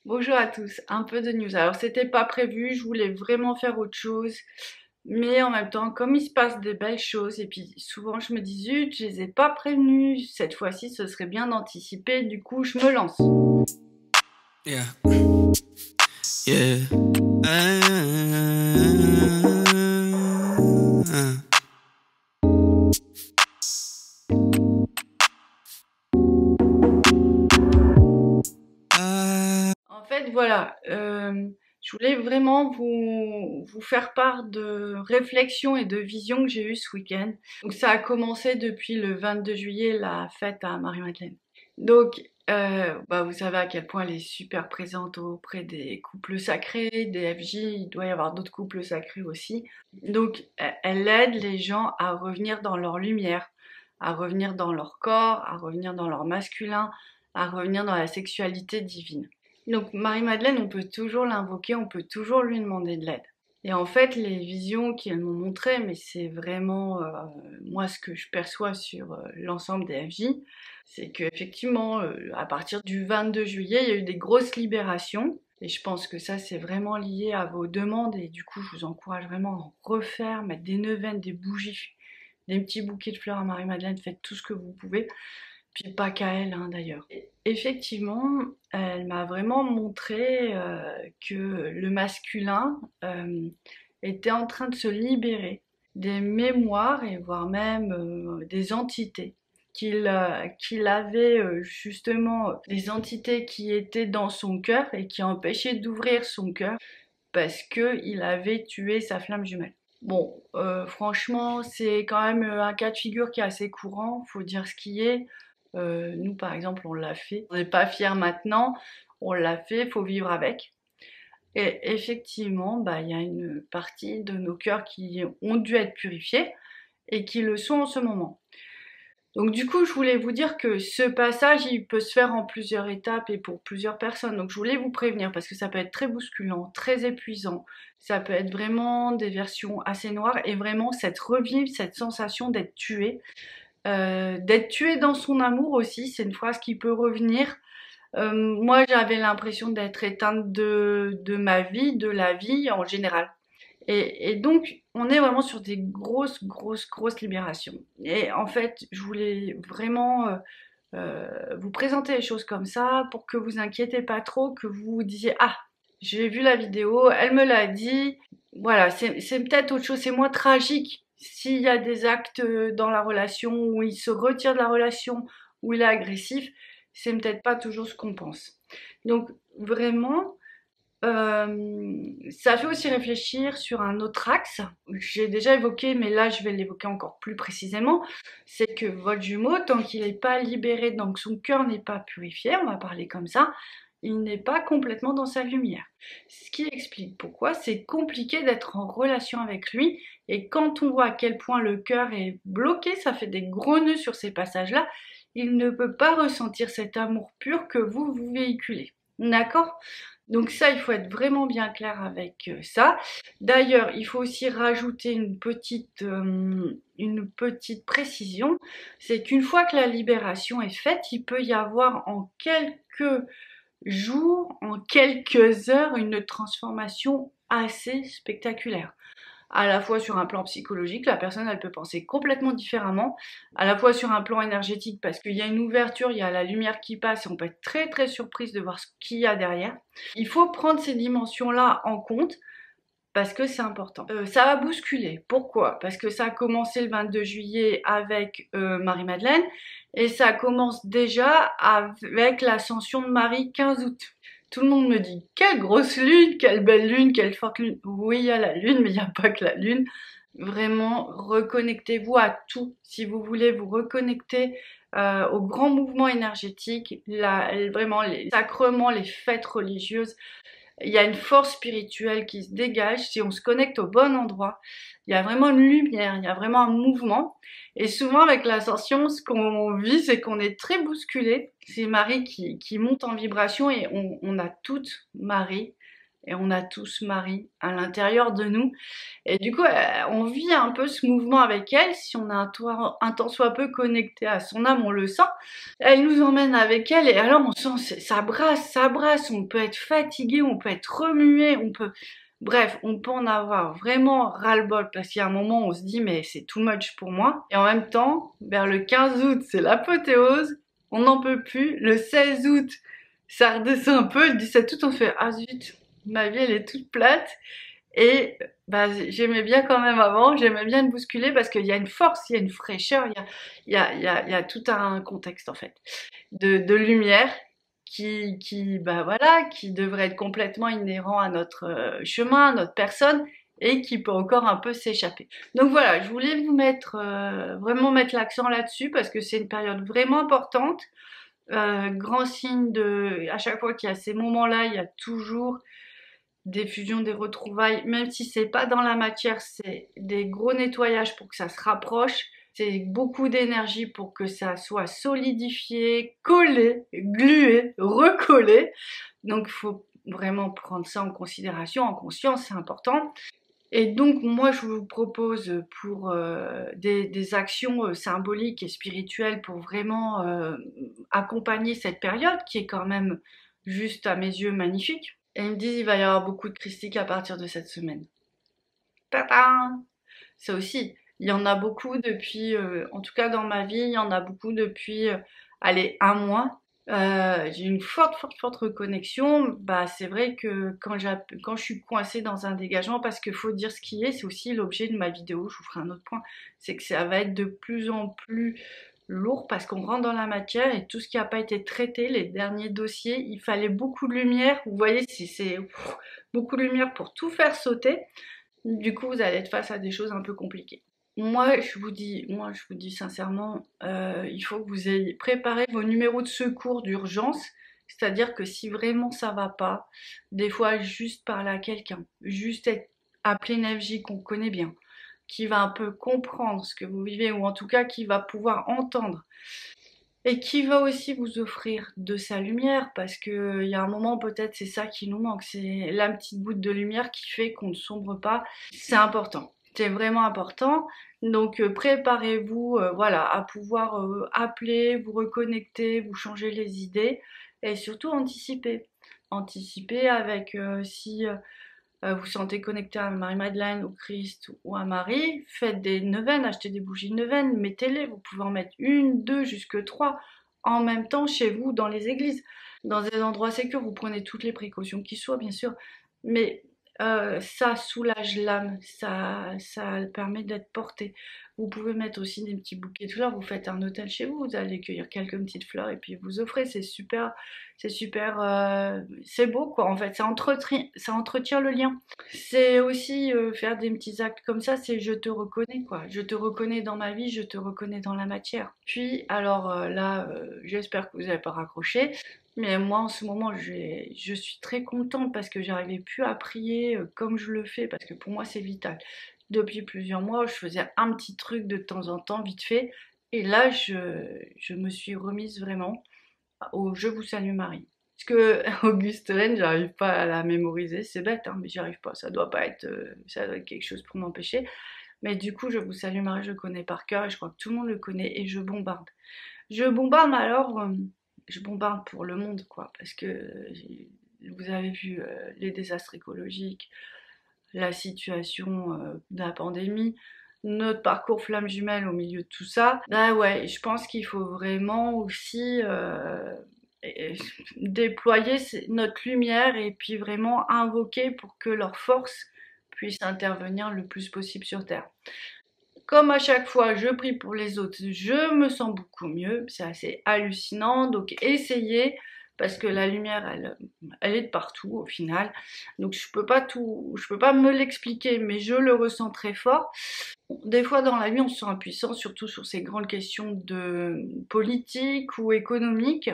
Bonjour à tous, un peu de news. Alors c'était pas prévu, je voulais vraiment faire autre chose, mais en même temps, comme il se passe des belles choses, et puis souvent je me dis zut, je les ai pas prévenus, cette fois-ci ce serait bien d'anticiper, du coup je me lance. Yeah, yeah. En fait voilà, je voulais vraiment vous faire part de réflexions et de visions que j'ai eues ce week-end. Donc ça a commencé depuis le 22 juillet, la fête à Marie-Madeleine. Donc, vous savez à quel point elle est super présente auprès des couples sacrés, des FJ, il doit y avoir d'autres couples sacrés aussi. Donc, elle aide les gens à revenir dans leur lumière, à revenir dans leur corps, à revenir dans leur masculin, à revenir dans la sexualité divine. Donc, Marie-Madeleine, on peut toujours l'invoquer, on peut toujours lui demander de l'aide. Et en fait, les visions qu'elles m'ont montrées, mais c'est vraiment moi ce que je perçois sur l'ensemble des FJ, c'est qu'effectivement, à partir du 22 juillet, il y a eu des grosses libérations. Et je pense que ça, c'est vraiment lié à vos demandes. Et du coup, je vous encourage vraiment à en refaire, mettre des neuvaines, des bougies, des petits bouquets de fleurs à Marie-Madeleine, faites tout ce que vous pouvez. Puis pas qu'à elle, hein, d'ailleurs. Effectivement, elle m'a vraiment montré que le masculin était en train de se libérer des mémoires et voire même des entités. Qu'il avait justement des entités qui étaient dans son cœur et qui empêchaient d'ouvrir son cœur parce qu'il avait tué sa flamme jumelle. Bon, franchement, c'est quand même un cas de figure qui est assez courant, faut dire ce qui est. Nous, par exemple, on l'a fait. On n'est pas fiers maintenant, on l'a fait, faut vivre avec. Et effectivement, il y a une partie de nos cœurs qui ont dû être purifiés et qui le sont en ce moment. Donc du coup, je voulais vous dire que ce passage, il peut se faire en plusieurs étapes et pour plusieurs personnes. Donc je voulais vous prévenir parce que ça peut être très bousculant, très épuisant. Ça peut être vraiment des versions assez noires et vraiment revivre cette sensation d'être tué. D'être tué dans son amour aussi, c'est une phrase qui peut revenir. Moi, j'avais l'impression d'être éteinte de ma vie, de la vie en général. Et donc, on est vraiment sur des grosses, grosses, grosses libérations. Et en fait, je voulais vraiment vous présenter les choses comme ça pour que vous inquiétez pas trop, que vous vous disiez ah, j'ai vu la vidéo, elle me l'a dit. Voilà, c'est peut-être autre chose, c'est moins tragique s'il y a des actes dans la relation où il se retire de la relation, où il est agressif, c'est peut-être pas toujours ce qu'on pense. Donc vraiment, ça fait aussi réfléchir sur un autre axe, que j'ai déjà évoqué, mais là je vais l'évoquer encore plus précisément, c'est que votre jumeau, tant qu'il n'est pas libéré, donc son cœur n'est pas purifié, on va parler comme ça, il n'est pas complètement dans sa lumière. Ce qui explique pourquoi c'est compliqué d'être en relation avec lui, et quand on voit à quel point le cœur est bloqué, ça fait des gros nœuds sur ces passages-là, il ne peut pas ressentir cet amour pur que vous véhiculez. D'accord? Donc ça, il faut être vraiment bien clair avec ça. D'ailleurs, il faut aussi rajouter une petite précision, c'est qu'une fois que la libération est faite, il peut y avoir en quelques jours, en quelques heures, une transformation assez spectaculaire, à la fois sur un plan psychologique, la personne elle peut penser complètement différemment, à la fois sur un plan énergétique parce qu'il y a une ouverture, il y a la lumière qui passe et on peut être très très surprise de voir ce qu'il y a derrière. Il faut prendre ces dimensions-là en compte parce que c'est important. Ça va bousculer. Pourquoi? Parce que ça a commencé le 22 juillet avec Marie-Madeleine et ça commence déjà avec l'ascension de Marie 15 août. Tout le monde me dit quelle grosse lune, quelle belle lune, quelle forte lune. Oui, il y a la lune, mais il n'y a pas que la lune. Vraiment, reconnectez-vous à tout. Si vous voulez vous reconnecter aux grands mouvements énergétiques, vraiment les sacrements, les fêtes religieuses, il y a une force spirituelle qui se dégage si on se connecte au bon endroit. Il y a vraiment une lumière, il y a vraiment un mouvement. Et souvent avec l'ascension, ce qu'on vit, c'est qu'on est très bousculé. C'est Marie qui monte en vibration et on a toute Marie et on a tous Marie à l'intérieur de nous. Et du coup, on vit un peu ce mouvement avec elle. Si on a un tant soit peu connecté à son âme, on le sent. Elle nous emmène avec elle et alors on sent, ça brasse. On peut être fatigué, on peut être remué, bref, on peut en avoir vraiment ras-le-bol parce qu'il y a un moment où on se dit mais c'est too much pour moi. Et en même temps, vers le 15 août, c'est l'apothéose. On n'en peut plus. Le 16 août, ça redescend un peu. Le 17 août, on fait ah zut, ma vie elle est toute plate. Et bah, j'aimais bien quand même avant, j'aimais bien le bousculer parce qu'il y a une force, il y a une fraîcheur, il y a tout un contexte en fait de lumière bah voilà, qui devrait être complètement inhérent à notre chemin, à notre personne et qui peut encore un peu s'échapper. Donc voilà, je voulais vous mettre vraiment mettre l'accent là-dessus parce que c'est une période vraiment importante. Grand signe à chaque fois qu'il y a ces moments-là, il y a toujours des fusions, des retrouvailles, même si c'est pas dans la matière, c'est des gros nettoyages pour que ça se rapproche. C'est beaucoup d'énergie pour que ça soit solidifié, collé, glué, recollé. Donc il faut vraiment prendre ça en considération, en conscience, c'est important. Et donc moi je vous propose pour des actions symboliques et spirituelles pour vraiment accompagner cette période qui est quand même juste à mes yeux magnifique. Et ils me disent il va y avoir beaucoup de christiques à partir de cette semaine. Tadam! Ça aussi, il y en a beaucoup depuis, en tout cas dans ma vie, il y en a beaucoup depuis, allez, un mois. J'ai une forte reconnexion. Bah, c'est vrai que quand je suis coincée dans un dégagement, parce qu'il faut dire ce qui est, c'est aussi l'objet de ma vidéo, je vous ferai un autre point, c'est que ça va être de plus en plus lourd parce qu'on rentre dans la matière et tout ce qui n'a pas été traité, les derniers dossiers, il fallait beaucoup de lumière. Vous voyez, c'est beaucoup de lumière pour tout faire sauter. Du coup, vous allez être face à des choses un peu compliquées. Moi, je vous dis sincèrement, il faut que vous ayez préparé vos numéros de secours d'urgence. C'est-à-dire que si vraiment ça va pas, des fois juste parler à quelqu'un, juste appeler une FJ qu'on connaît bien, qui va un peu comprendre ce que vous vivez ou en tout cas qui va pouvoir entendre et qui va aussi vous offrir de sa lumière parce que il y a un moment peut-être c'est ça qui nous manque, c'est la petite goutte de lumière qui fait qu'on ne sombre pas. C'est important. C'est vraiment important. Donc préparez-vous voilà, à pouvoir appeler, vous reconnecter, vous changer les idées et surtout anticiper. Anticiper avec si vous sentez connecté à Marie-Madeleine, au Christ ou à Marie, faites des neuvaines, achetez des bougies de neuvaines, mettez-les, vous pouvez en mettre une, deux, jusque trois, en même temps chez vous, dans les églises, dans des endroits sécurs, vous prenez toutes les précautions qui soient, bien sûr, mais ça soulage l'âme, ça permet d'être porté. Vous pouvez mettre aussi des petits bouquets de fleurs, vous faites un hôtel chez vous, vous allez cueillir quelques petites fleurs et puis vous offrez, c'est super, c'est beau quoi en fait, ça entretient le lien. C'est aussi faire des petits actes comme ça, c'est je te reconnais quoi, je te reconnais dans ma vie, je te reconnais dans la matière. Puis alors là, j'espère que vous n'avez pas raccroché. Mais moi, en ce moment, je suis très contente parce que j'arrivais plus à prier comme je le fais, parce que pour moi, c'est vital. Depuis plusieurs mois, je faisais un petit truc de temps en temps, vite fait. Et là, je me suis remise vraiment au Je vous salue Marie. Parce que Auguste Rennes, j'arrive pas à la mémoriser, c'est bête, hein, mais j'y arrive pas. Ça doit être quelque chose pour m'empêcher. Mais du coup, Je vous salue Marie, je connais par cœur et je crois que tout le monde le connaît et je bombarde. Je bombarde, mais alors, je bombarde pour le monde, quoi, parce que vous avez vu les désastres écologiques, la situation de la pandémie, notre parcours flamme jumelle au milieu de tout ça. Bah ouais, je pense qu'il faut vraiment aussi déployer notre lumière et puis vraiment invoquer pour que leur force puisse intervenir le plus possible sur Terre. Comme à chaque fois, je prie pour les autres, je me sens beaucoup mieux. C'est assez hallucinant. Donc, essayez, parce que la lumière, elle est de partout au final. Donc, je peux pas me l'expliquer, mais je le ressens très fort. Des fois, dans la vie, on se sent impuissant, surtout sur ces grandes questions de politique ou économique,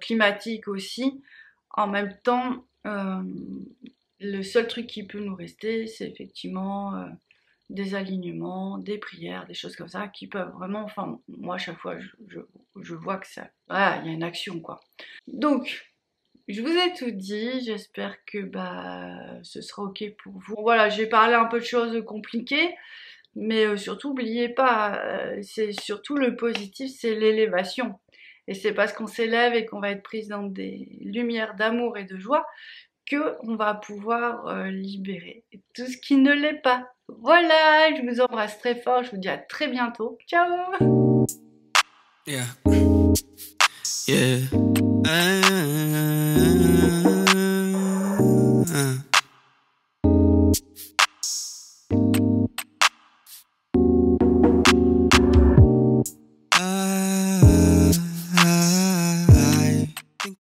climatique aussi. En même temps, le seul truc qui peut nous rester, c'est effectivement des alignements, des prières, des choses comme ça qui peuvent vraiment, enfin moi à chaque fois je vois que ça, voilà, il y a une action quoi. Donc Je vous ai tout dit, j'espère que ce sera ok pour vous. Voilà, j'ai parlé un peu de choses compliquées, mais surtout n'oubliez pas, c'est surtout le positif, c'est l'élévation. Et c'est parce qu'on s'élève et qu'on va être prise dans des lumières d'amour et de joie que on va pouvoir libérer tout ce qui ne l'est pas. Voilà, je vous embrasse très fort, je vous dis à très bientôt. Ciao! Yeah. Yeah.